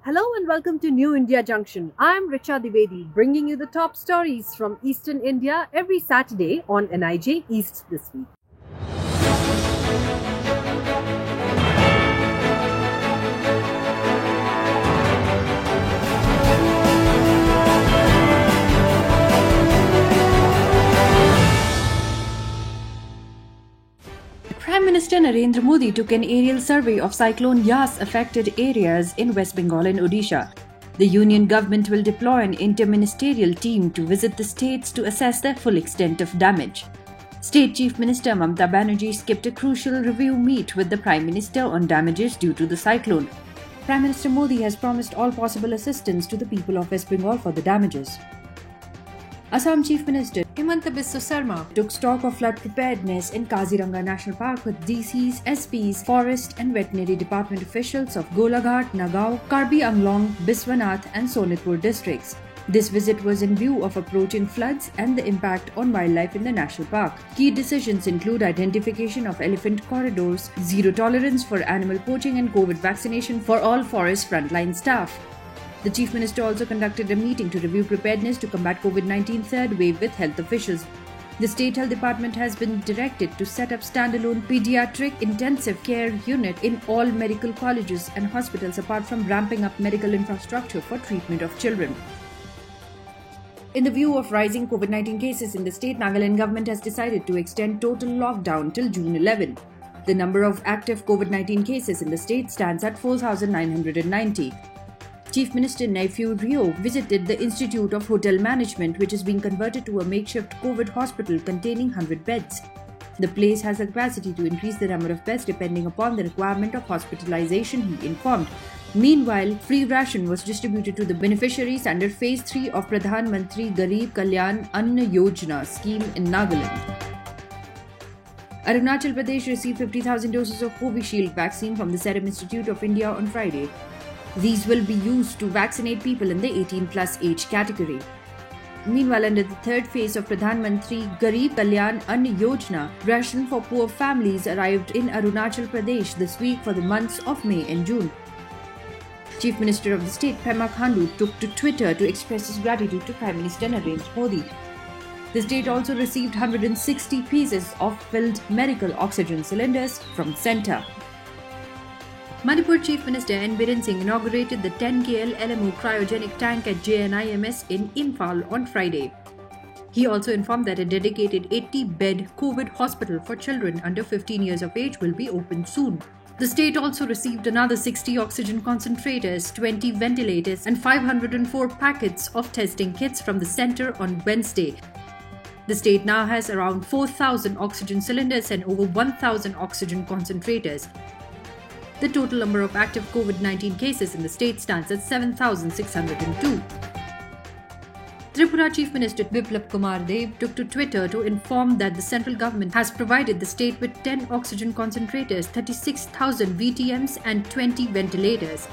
Hello and welcome to New India Junction. I'm Richa Divedi, bringing you the top stories from Eastern India every Saturday on NIJ East this week. Prime Minister Narendra Modi took an aerial survey of Cyclone Yas affected areas in West Bengal and Odisha. The union government will deploy an interministerial team to visit the states to assess the full extent of damage. State Chief Minister Mamata Banerjee skipped a crucial review meet with the Prime Minister on damages due to the cyclone. Prime Minister Modi has promised all possible assistance to the people of West Bengal for the damages. Assam Chief Minister Himanta Biswa Sarma took stock of flood preparedness in Kaziranga National Park with DCs, SPs, Forest and Veterinary Department officials of Golaghat, Nagaon, Karbi Anglong, Biswanath and Sonitpur districts. This visit was in view of approaching floods and the impact on wildlife in the national park. Key decisions include identification of elephant corridors, zero tolerance for animal poaching and COVID vaccination for all forest frontline staff. The Chief Minister also conducted a meeting to review preparedness to combat COVID-19 third wave with health officials. The State Health Department has been directed to set up standalone pediatric intensive care unit in all medical colleges and hospitals apart from ramping up medical infrastructure for treatment of children. In the view of rising COVID-19 cases in the state, Nagaland government has decided to extend total lockdown till June 11. The number of active COVID-19 cases in the state stands at 4,990. Chief Minister Neiphiu Rio visited the Institute of Hotel Management, which is being converted to a makeshift COVID hospital containing 100 beds. The place has the capacity to increase the number of beds depending upon the requirement of hospitalization, he informed. Meanwhile, free ration was distributed to the beneficiaries under Phase 3 of Pradhan Mantri Garib Kalyan Anna Yojana scheme in Nagaland. Arunachal Pradesh received 50,000 doses of Covishield vaccine from the Serum Institute of India on Friday. These will be used to vaccinate people in the 18-plus age category. Meanwhile, under the third phase of Pradhan Mantri Garib Kalyan Anna Yojana, ration for poor families arrived in Arunachal Pradesh this week for the months of May and June. Chief Minister of the state Pema Khandu took to Twitter to express his gratitude to Prime Minister Narendra Modi. The state also received 160 pieces of filled medical oxygen cylinders from centre. Manipur Chief Minister N. Biren Singh inaugurated the 10 KL LMO cryogenic tank at JNIMS in Imphal on Friday. He also informed that a dedicated 80-bed COVID hospital for children under 15 years of age will be opened soon. The state also received another 60 oxygen concentrators, 20 ventilators and 504 packets of testing kits from the centre on Wednesday. The state now has around 4,000 oxygen cylinders and over 1,000 oxygen concentrators. The total number of active COVID-19 cases in the state stands at 7,602. Tripura Chief Minister Biplab Kumar Dev took to Twitter to inform that the central government has provided the state with 10 oxygen concentrators, 36,000 VTMs and 20 ventilators.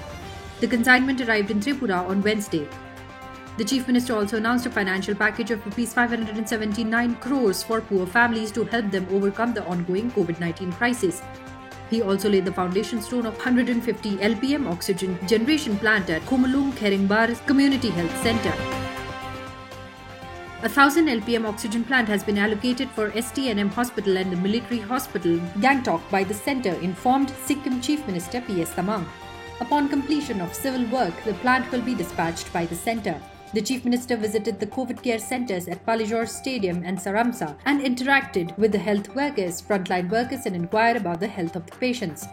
The consignment arrived in Tripura on Wednesday. The Chief Minister also announced a financial package of Rs 579 crores for poor families to help them overcome the ongoing COVID-19 crisis. He also laid the foundation stone of 150 LPM oxygen generation plant at Komalung Kheringbar Community Health Centre. 1,000 LPM oxygen plant has been allocated for STNM Hospital and the Military Hospital, Gangtok by the centre, informed Sikkim Chief Minister PS Tamang. Upon completion of civil work, the plant will be dispatched by the centre. The Chief Minister visited the COVID care centres at Palijor Stadium and Saramsa and interacted with the health workers, frontline workers and inquired about the health of the patients.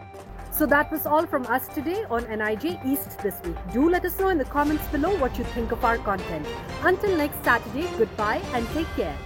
So that was all from us today on NIJ East this week. Do let us know in the comments below what you think of our content. Until next Saturday, goodbye and take care.